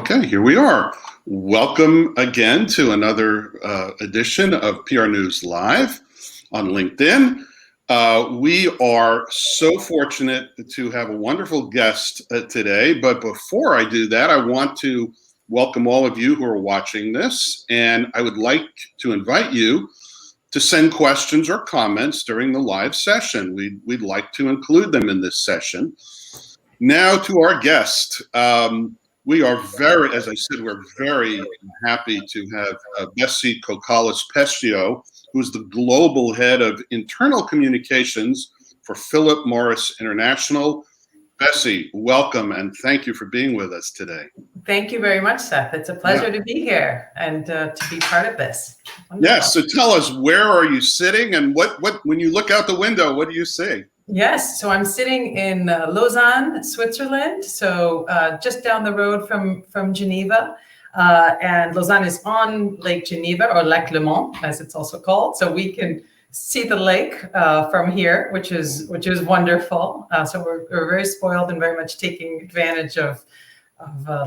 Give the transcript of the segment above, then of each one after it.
Okay, here we are. Welcome again to another edition of PRNEWS Live on LinkedIn. We are so fortunate to have a wonderful guest today, but before I do that, I want to welcome all of you who are watching this, and I would like to invite you to send questions or comments during the live session. We'd like to include them in this session. Now to our guest. We are very, as I said, we're very happy to have Bessie Kokalis Pescio, who's the global head of internal communications for Philip Morris International. Bessie, welcome, and thank you for being with us today. Thank you very much, Seth. It's a pleasure to be here and to be part of this. Wonderful. Yes, so tell us, where are you sitting, and what when you look out the window, what do you see? Yes, so I'm sitting in Lausanne, Switzerland, so just down the road from Geneva, and Lausanne is on Lake Geneva, or Lac Le Mans, as it's also called, so we can see the lake from here, which is wonderful. So we're very spoiled and very much taking advantage of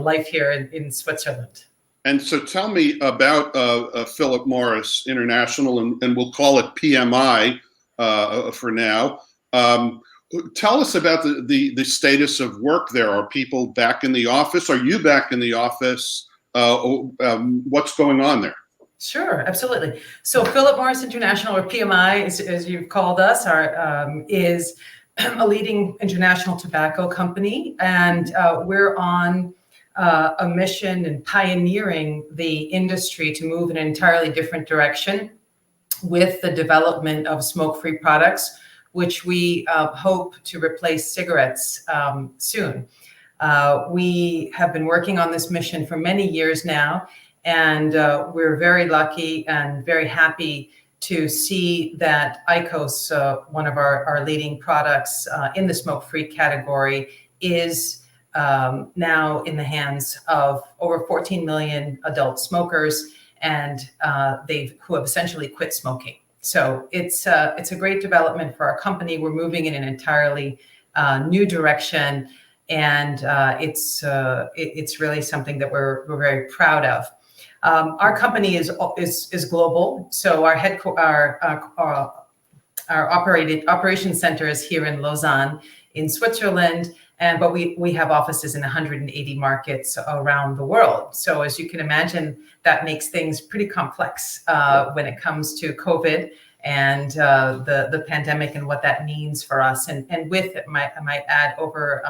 life here in Switzerland. And so tell me about Philip Morris International, and we'll call it PMI for now. Tell us about the status of work there. Are people back in the office? Are you back in the office? What's going on there? Sure, absolutely. So Philip Morris International, or PMI, as you've called us, is a leading international tobacco company, and we're on a mission and pioneering the industry to move in an entirely different direction with the development of smoke-free products, which we hope to replace cigarettes soon. We have been working on this mission for many years now, and we're very lucky and very happy to see that IQOS, one of our leading products in the smoke-free category, is now in the hands of over 14 million adult smokers, and who have essentially quit smoking. So it's a great development for our company. We're moving in an entirely new direction, and it's really something that we're very proud of. Our company is global, so our operations center is here in Lausanne, in Switzerland, but we have offices in 180 markets around the world. So as you can imagine, that makes things pretty complex when it comes to COVID and the pandemic and what that means for us. And with it, I might add, over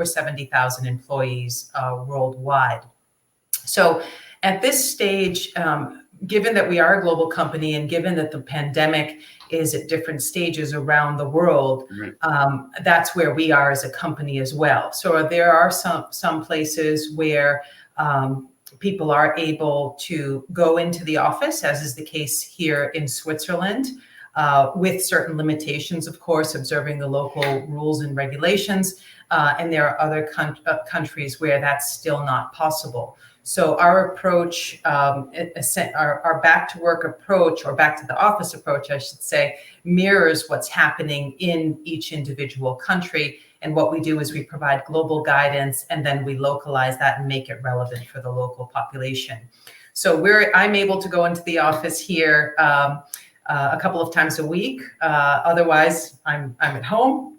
70,000 employees worldwide. So at this stage, given that we are a global company and given that the pandemic is at different stages around the world, that's where we are as a company as well. So there are some places where people are able to go into the office, as is the case here in Switzerland, with certain limitations, of course, observing the local rules and regulations. And there are other countries where that's still not possible. So our approach, our back to work approach, or back to the office approach, I should say, mirrors what's happening in each individual country. And what we do is we provide global guidance, and then we localize that and make it relevant for the local population. So I'm able to go into the office here a couple of times a week. Otherwise, I'm at home,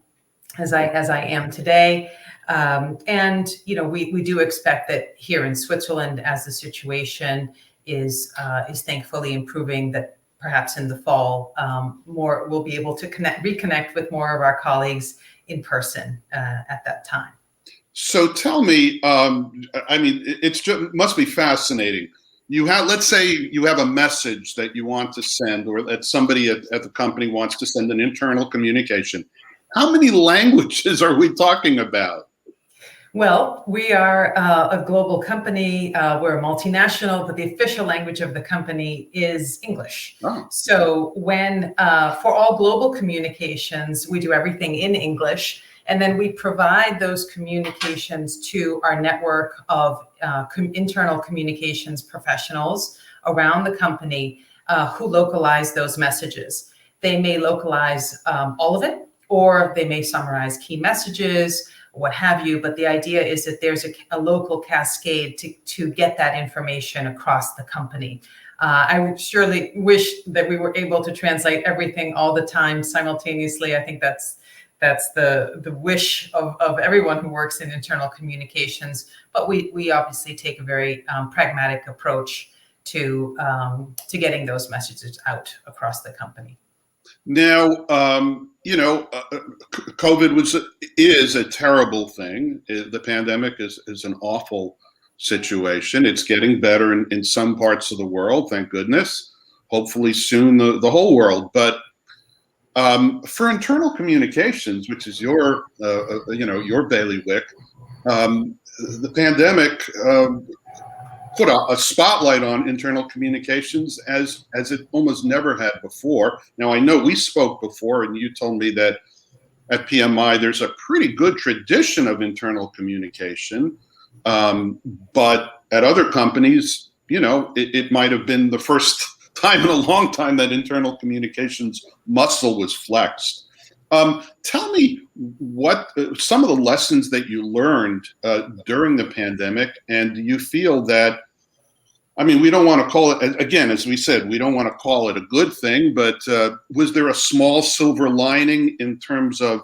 as I am today. And we do expect that here in Switzerland, as the situation is thankfully improving, that perhaps in the fall we'll be able to reconnect with more of our colleagues in person at that time. So tell me, it must be fascinating. Let's say you have a message that you want to send, or that somebody at the company wants to send an internal communication. How many languages are we talking about? Well, we are a global company. We're a multinational, but the official language of the company is English. Oh. So for all global communications, we do everything in English, and then we provide those communications to our network of internal communications professionals around the company who localize those messages. They may localize all of it, or they may summarize key messages, what have you. But the idea is that there's a local cascade to get that information across the company. I would surely wish that we were able to translate everything all the time simultaneously. I think that's the wish of everyone who works in internal communications. But we obviously take a very pragmatic approach to getting those messages out across the company. Now, COVID is a terrible thing. The pandemic is an awful situation. It's getting better in some parts of the world, thank goodness. Hopefully soon the whole world. But for internal communications, which is your bailiwick, the pandemic put a spotlight on internal communications as it almost never had before. Now, I know we spoke before, and you told me that at PMI there's a pretty good tradition of internal communication, but at other companies, it might have been the first time in a long time that internal communications muscle was flexed. Tell me what some of the lessons that you learned during the pandemic, and do you feel that, we don't want to call it, again, as we said, we don't want to call it a good thing, but was there a small silver lining in terms of,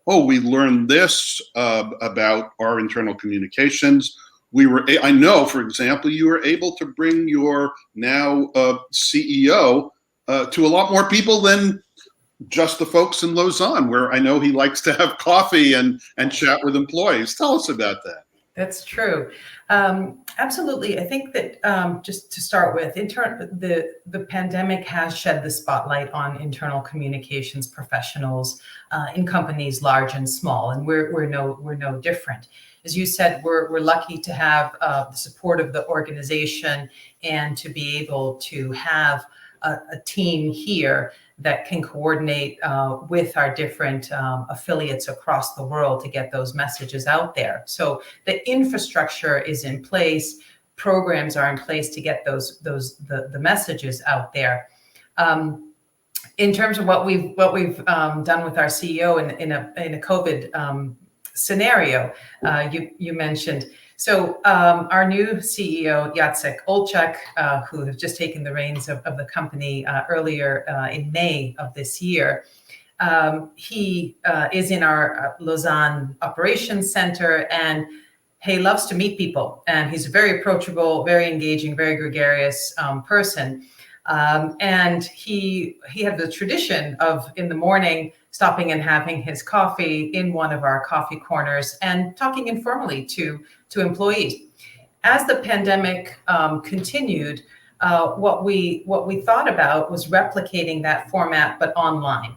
we learned this about our internal communications? I know, for example, you were able to bring your now CEO to a lot more people than just the folks in Lausanne, where I know he likes to have coffee and chat with employees. Tell us about that. That's true. Absolutely. I think that just to start with, the pandemic has shed the spotlight on internal communications professionals in companies large and small, and we're no different. As you said, we're lucky to have the support of the organization and to be able to have a team here that can coordinate with our different affiliates across the world to get those messages out there. So the infrastructure is in place, programs are in place to get the messages out there. In terms of what we've done with our CEO in a COVID scenario, you mentioned. So our new CEO, Jacek Olczak, who has just taken the reins of the company earlier in May of this year, he is in our Lausanne operations center, and he loves to meet people. And he's a very approachable, very engaging, very gregarious person. And he had the tradition of, in the morning, stopping and having his coffee in one of our coffee corners and talking informally to employees. As the pandemic continued, what we thought about was replicating that format, but online.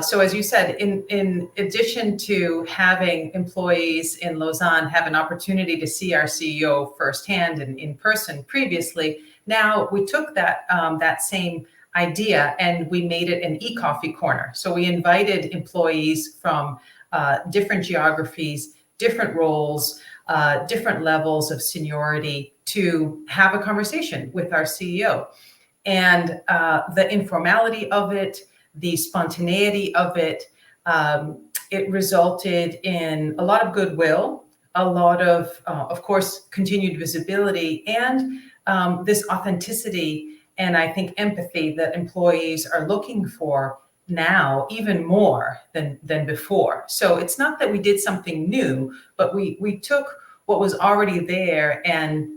So as you said, in addition to having employees in Lausanne have an opportunity to see our CEO firsthand and in person previously, now we took that same idea and we made it an e-coffee corner. So we invited employees from different geographies, different roles, different levels of seniority to have a conversation with our CEO. And the informality of it, the spontaneity of it, it resulted in a lot of goodwill, a lot of course, continued visibility, and this authenticity and I think empathy that employees are looking for now even more than before. So it's not that we did something new, but we took what was already there and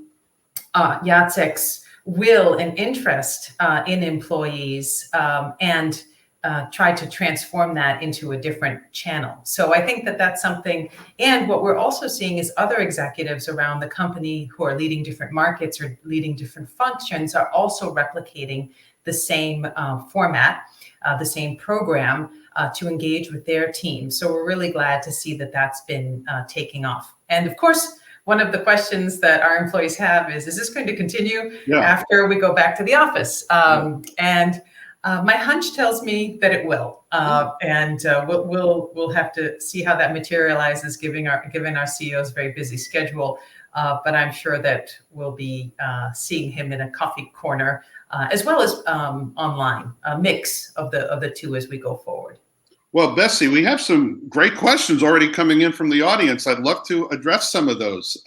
Jacek's will and interest in employees and try to transform that into a different channel. So I think that that's something, and what we're also seeing is other executives around the company who are leading different markets or leading different functions are also replicating the same format, the same program to engage with their team. So we're really glad to see that that's been taking off. And of course, one of the questions that our employees have is this going to continue after we go back to the office? And my hunch tells me that it will, and we'll have to see how that materializes, given our CEO's very busy schedule. But I'm sure that we'll be seeing him in a coffee corner as well as online, a mix of the two as we go forward. Well, Bessie, we have some great questions already coming in from the audience. I'd love to address some of those.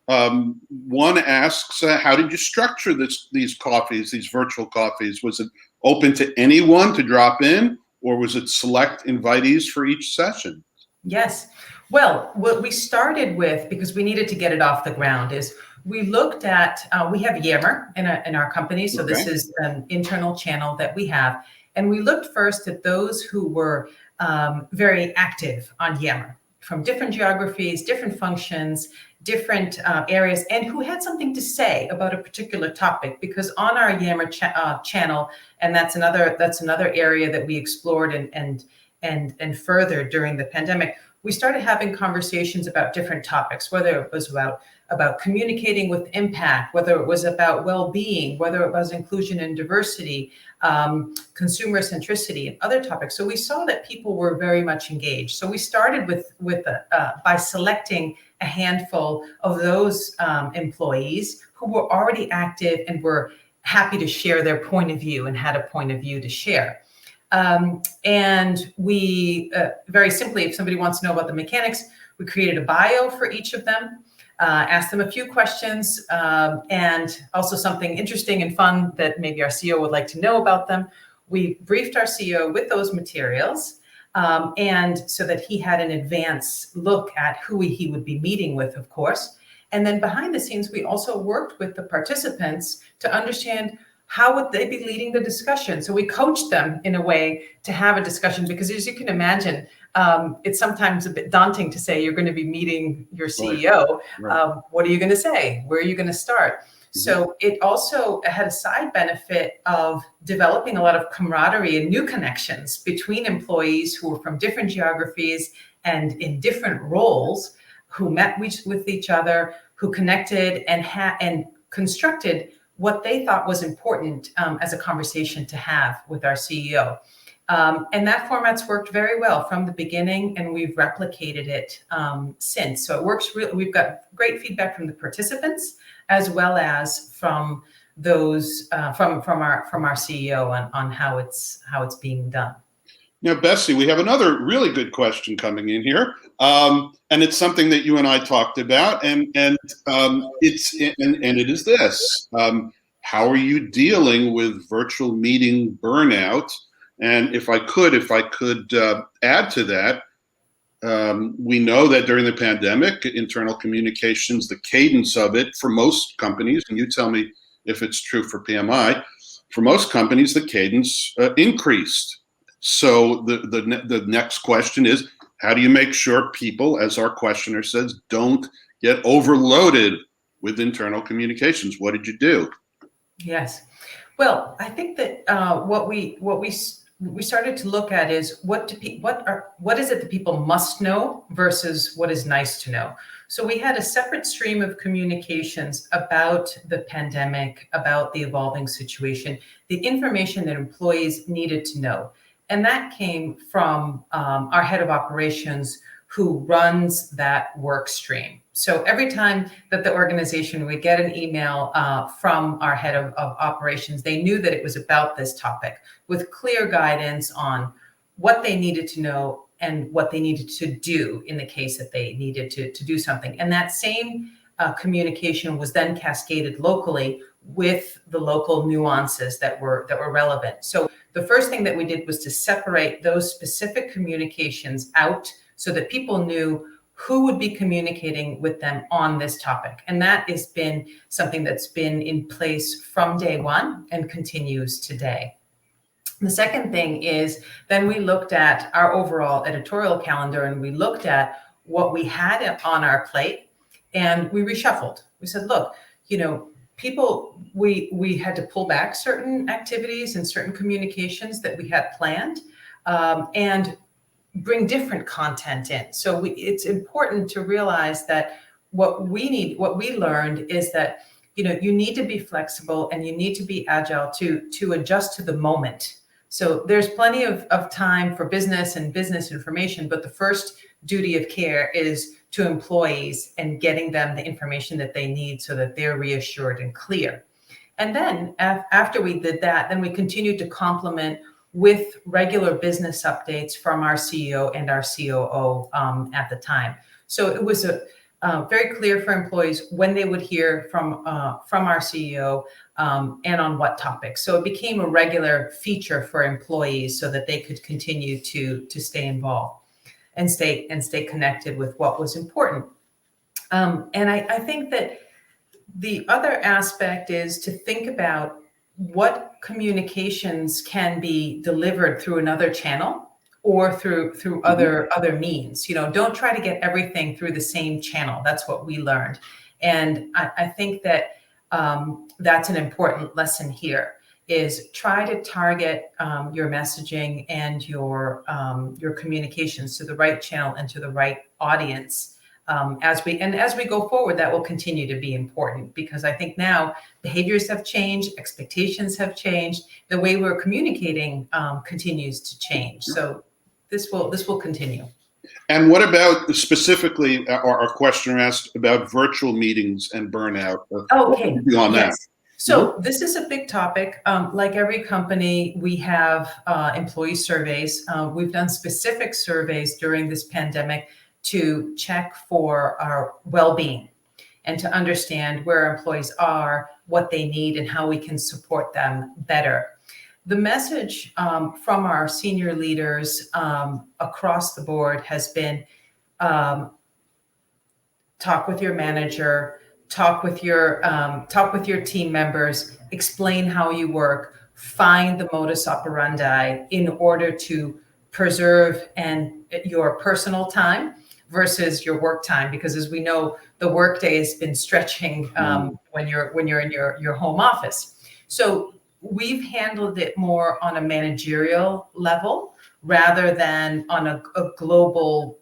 One asks, how did you structure these coffees, these virtual coffees? Was it open to anyone to drop in, or was it select invitees for each session? Yes. Well, what we started with, because we needed to get it off the ground, is we looked at, we have Yammer in our company. So Okay. this is an internal channel that we have. And we looked first at those who were very active on Yammer from different geographies, different functions, different areas, and who had something to say about a particular topic. Because on our Yammer channel, and that's another area that we explored and further during the pandemic, we started having conversations about different topics, whether it was about communicating with impact, whether it was about well-being, whether it was inclusion and diversity, consumer centricity, and other topics. So we saw that people were very much engaged. So we started by selecting a handful of those employees who were already active and were happy to share their point of view and had a point of view to share. And we very simply, if somebody wants to know about the mechanics, we created a bio for each of them, asked them a few questions, and also something interesting and fun that maybe our CEO would like to know about them. We briefed our CEO with those materials, and so that he had an advance look at who he would be meeting with, of course. And then behind the scenes, we also worked with the participants to understand how would they be leading the discussion? So we coached them in a way to have a discussion, because as you can imagine, it's sometimes a bit daunting to say you're going to be meeting your CEO. Right. What are you going to say? Where are you going to start? Mm-hmm. So it also had a side benefit of developing a lot of camaraderie and new connections between employees who were from different geographies and in different roles, who met with each other, who connected and constructed what they thought was important as a conversation to have with our CEO. And that format's worked very well from the beginning, and we've replicated it since. So it works really. We've got great feedback from the participants, as well as from those from our CEO on how it's being done. Now, Bessie, we have another really good question coming in here, and it's something that you and I talked about, and it is this: how are you dealing with virtual meeting burnout? And if I could add to that, we know that during the pandemic, internal communications, the cadence of it for most companies, and you tell me if it's true for PMI, for most companies, the cadence increased. So the next question is, how do you make sure people, as our questioner says, don't get overloaded with internal communications? What did you do? Yes. Well, I think that what we started to look at is what is it that people must know versus what is nice to know. So we had a separate stream of communications about the pandemic, about the evolving situation, the information that employees needed to know. And that came from our head of operations, who runs that work stream. So every time that the organization would get an email from our head of operations, they knew that it was about this topic, with clear guidance on what they needed to know and what they needed to do in the case that they needed to do something. And that same communication was then cascaded locally with the local nuances that were relevant. So the first thing that we did was to separate those specific communications out, so that people knew who would be communicating with them on this topic. And that has been something that's been in place from day one and continues today. The second thing is, then we looked at our overall editorial calendar, and we looked at what we had on our plate, and we reshuffled. We said, look, people, we had to pull back certain activities and certain communications that we had planned, and bring different content in. So it's important to realize that what we learned is that, you need to be flexible and you need to be agile to adjust to the moment. So there's plenty of time for business and business information, but the first duty of care is to employees and getting them the information that they need so that they're reassured and clear. And then after we did that, then we continued to complement with regular business updates from our CEO and our COO at the time. So it was very clear for employees when they would hear from our CEO and on what topics. So it became a regular feature for employees so that they could continue to stay involved and stay connected with what was important. And I think that the other aspect is to think about what communications can be delivered through another channel or through other means. Don't try to get everything through the same channel. That's what we learned. And I think that that's an important lesson here, is try to target your messaging and your communications to the right channel and to the right audience. As we go forward, that will continue to be important, because I think now behaviors have changed, expectations have changed, the way we're communicating continues to change. So this will continue. And what about specifically our questioner asked about virtual meetings and burnout? Okay. Beyond that. So this is a big topic. Like every company, we have employee surveys. We've done specific surveys during this pandemic to check for our well-being and to understand where our employees are, what they need, and how we can support them better. The message from our senior leaders across the board has been talk with your manager, talk with your team members, explain how you work, find the modus operandi in order to preserve your personal time versus your work time, because as we know, the workday has been stretching when you're in your home office. So we've handled it more on a managerial level rather than on a global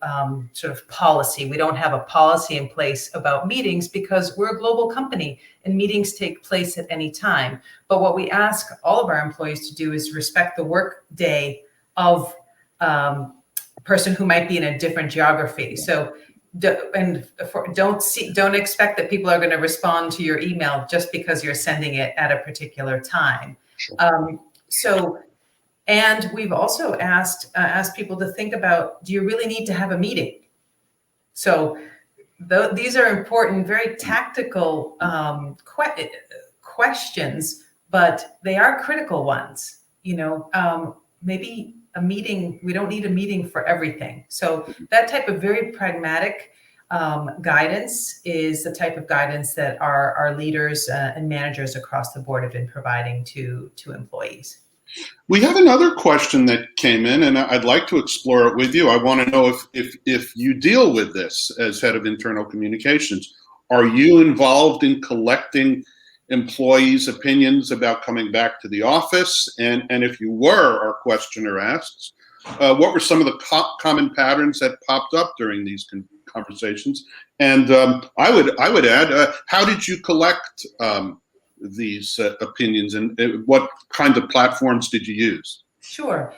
sort of policy. We don't have a policy in place about meetings because we're a global company and meetings take place at any time. But what we ask all of our employees to do is respect the work day of a person who might be in a different geography. So don't expect that people are going to respond to your email just because you're sending it at a particular time. Sure. And we've also asked people to think about, do you really need to have a meeting? So these are important, very tactical questions, but they are critical ones. Maybe a meeting, we don't need a meeting for everything. So that type of very pragmatic guidance is the type of guidance that our leaders and managers across the board have been providing to employees. We have another question that came in, and I'd like to explore it with you. I want to know if you deal with this as head of internal communications. Are you involved in collecting employees' opinions about coming back to the office? And if you were, our questioner asks, what were some of the common patterns that popped up during these conversations? And I would add, how did you collect these opinions, and what kind of platforms did you use? Sure.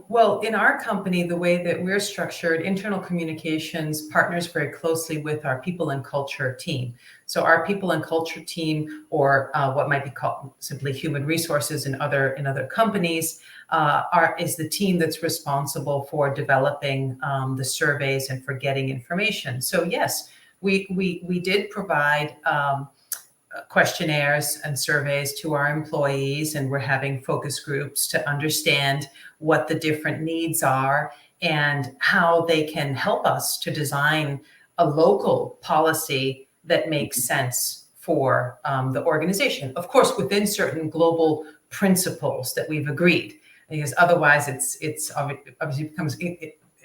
Well, in our company, the way that we're structured, internal communications partners very closely with our people and culture team. So our people and culture team, or what might be called simply human resources in other companies, is the team that's responsible for developing the surveys and for getting information. So yes, we did provide questionnaires and surveys to our employees, and we're having focus groups to understand what the different needs are and how they can help us to design a local policy that makes sense for the organization. Of course, within certain global principles that we've agreed, because otherwise it's obviously becomes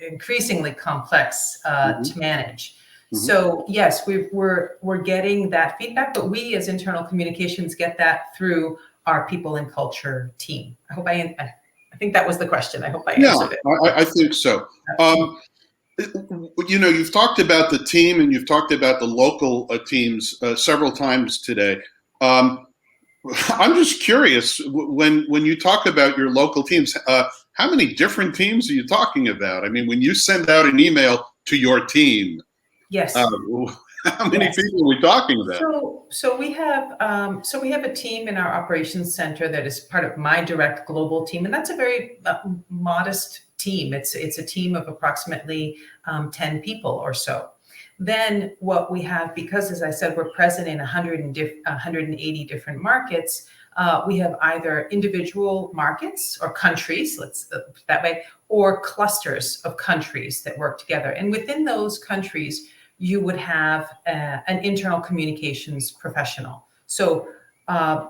increasingly complex to manage. So yes, we're getting that feedback, but we as internal communications get that through our people and culture team. I hope I think that was the question. I hope I answered it. I think so. You've talked about the team and you've talked about the local teams several times today. I'm just curious, when you talk about your local teams, how many different teams are you talking about? I mean, when you send out an email to your team, yes. How many Yes. people are we talking about? So we have a team in our operations center that is part of my direct global team, and that's a very modest team. It's a team of approximately 10 people or so. Then what we have, because as I said, we're present in 180 different markets. We have either individual markets or countries, let's put it that way, or clusters of countries that work together. And within those countries, you would have an internal communications professional. So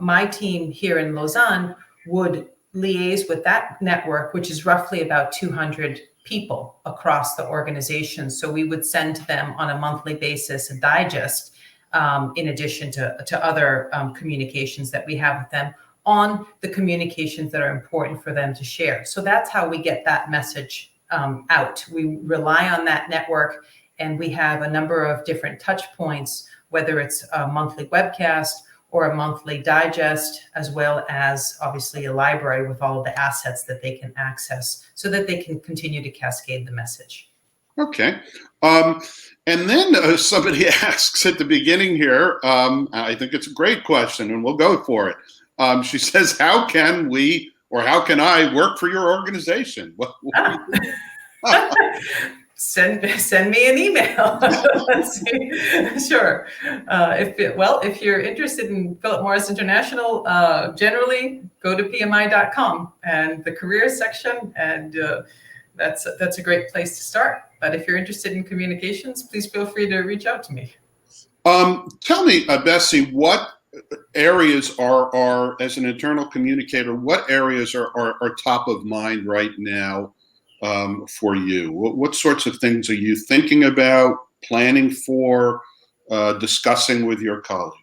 my team here in Lausanne would liaise with that network, which is roughly about 200 people across the organization. So we would send to them on a monthly basis a digest, in addition to other communications that we have with them on the communications that are important for them to share. So that's how we get that message out. We rely on that network, and we have a number of different touch points, whether it's a monthly webcast or a monthly digest, as well as obviously a library with all of the assets that they can access so that they can continue to cascade the message. Okay. And then somebody asks at the beginning here, I think it's a great question, and we'll go for it. She says, how can we, or how can I work for your organization? Send me an email. Let's see. Sure. If you're interested in Philip Morris International, generally go to PMI.com and the careers section, and that's a great place to start. But if you're interested in communications, please feel free to reach out to me. Tell me, Bessie, what areas are, as an internal communicator, what areas are top of mind right now for you? What sorts of things are you thinking about, planning for, discussing with your colleagues?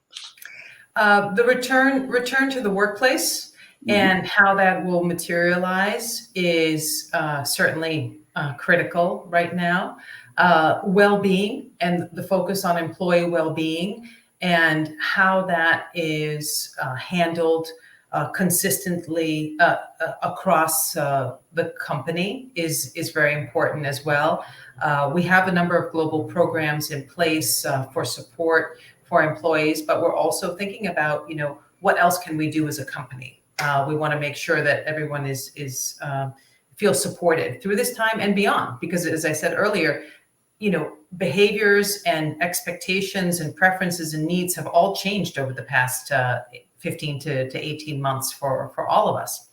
The return to the workplace and how that will materialize is certainly critical right now. Well-being and the focus on employee well-being and how that is handled consistently across the company is very important as well. We have a number of global programs in place for support for employees, but we're also thinking about, what else can we do as a company? We want to make sure that everyone feels supported through this time and beyond, because as I said earlier, behaviors and expectations and preferences and needs have all changed over the past 15 to 18 months for all of us.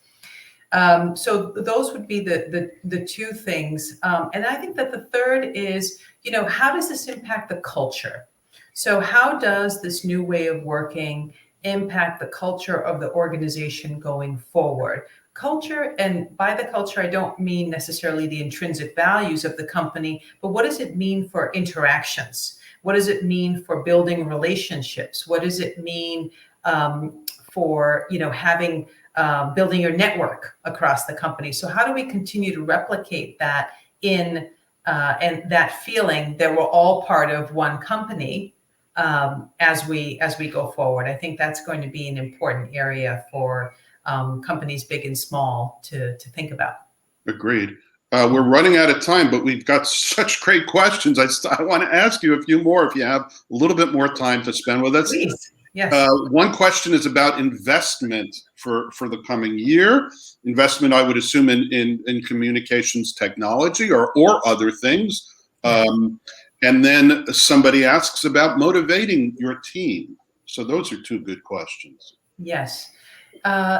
So those would be the two things. And I think that the third is, how does this impact the culture? So how does this new way of working impact the culture of the organization going forward? Culture, and by the culture, I don't mean necessarily the intrinsic values of the company, but what does it mean for interactions? What does it mean for building relationships? What does it mean for having building your network across the company? So how do we continue to replicate that and that feeling that we're all part of one company as we go forward? I think that's going to be an important area for companies big and small to think about. Agreed. We're running out of time, but we've got such great questions. I want to ask you a few more if you have a little bit more time to spend with us. Please. Yes. One question is about investment for the coming year. Investment, I would assume, in communications technology or other things. And then somebody asks about motivating your team. So those are two good questions. Yes.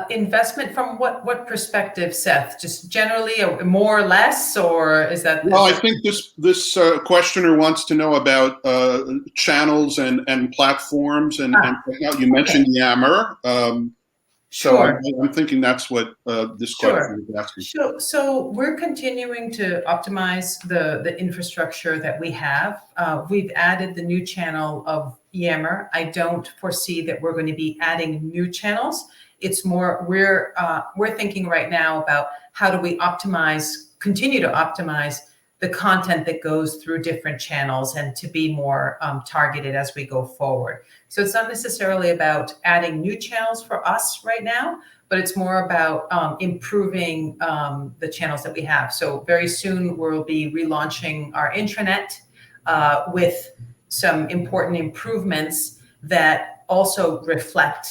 Investment from what perspective, Seth? Just generally, more or less, or is that? Well, I think this questioner wants to know about channels and platforms, and you mentioned Yammer. So sure. I'm thinking that's what this question is asking. Sure. So we're continuing to optimize the infrastructure that we have. We've added the new channel of Yammer. I don't foresee that we're going to be adding new channels. It's more we're thinking right now about how do we continue to optimize the content that goes through different channels and to be more targeted as we go forward. So it's not necessarily about adding new channels for us right now, but it's more about improving the channels that we have. So very soon we'll be relaunching our intranet with some important improvements that also reflect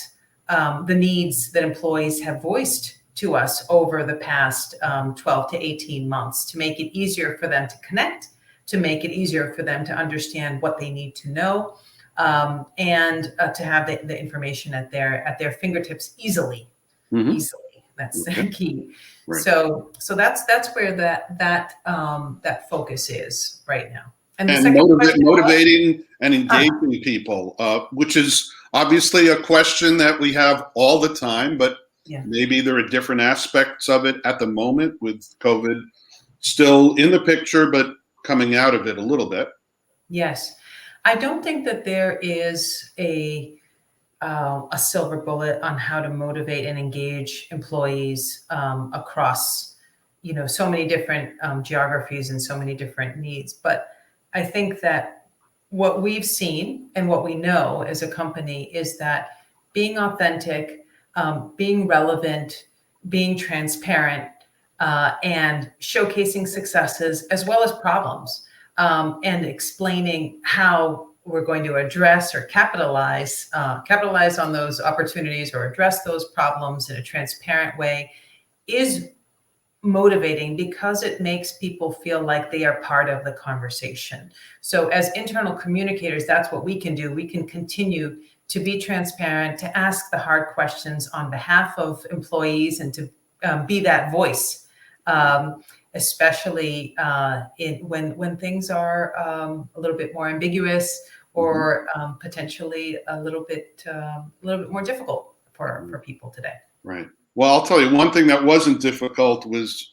the needs that employees have voiced to us over the past 12 to 18 months to make it easier for them to connect, to make it easier for them to understand what they need to know, and to have the information at their fingertips easily. Easily. That's the key. Right. So that's where that focus is right now. And motivating and engaging people, which is obviously a question that we have all the time, but maybe there are different aspects of it at the moment with COVID still in the picture, but coming out of it a little bit. Yes. I don't think that there is a silver bullet on how to motivate and engage employees across, so many different geographies and so many different needs. But I think that what we've seen and what we know as a company is that being authentic, being relevant, being transparent, and showcasing successes as well as problems, and explaining how we're going to address or capitalize on those opportunities or address those problems in a transparent way is motivating, because it makes people feel like they are part of the conversation. So as internal communicators, that's what we can do. We can continue to be transparent, to ask the hard questions on behalf of employees, and to be that voice, especially when things are a little bit more ambiguous or potentially a little bit more difficult for people today. Right. Well, I'll tell you, one thing that wasn't difficult was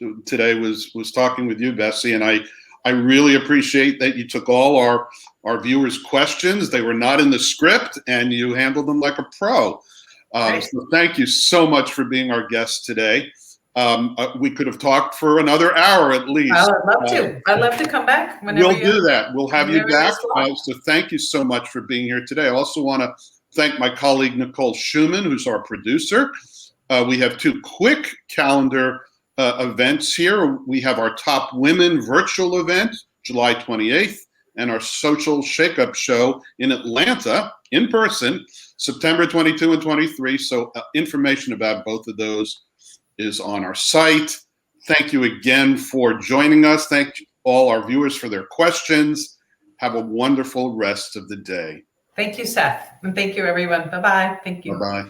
talking with you, Bessie, and I really appreciate that you took all our viewers' questions. They were not in the script, and you handled them like a pro. So thank you so much for being our guest today. We could have talked for another hour at least. I would love to. I'd love to come back whenever. We'll do that. We'll have you back. So thank you so much for being here today. I also want to thank my colleague Nicole Schumann, who's our producer. We have two quick calendar events here. We have our Top Women virtual event, July 28th, and our Social Shakeup Show in Atlanta, in person, September 22 and 23. So information about both of those is on our site. Thank you again for joining us. Thank all our viewers for their questions. Have a wonderful rest of the day. Thank you, Seth. And thank you, everyone. Bye-bye. Thank you. Bye-bye.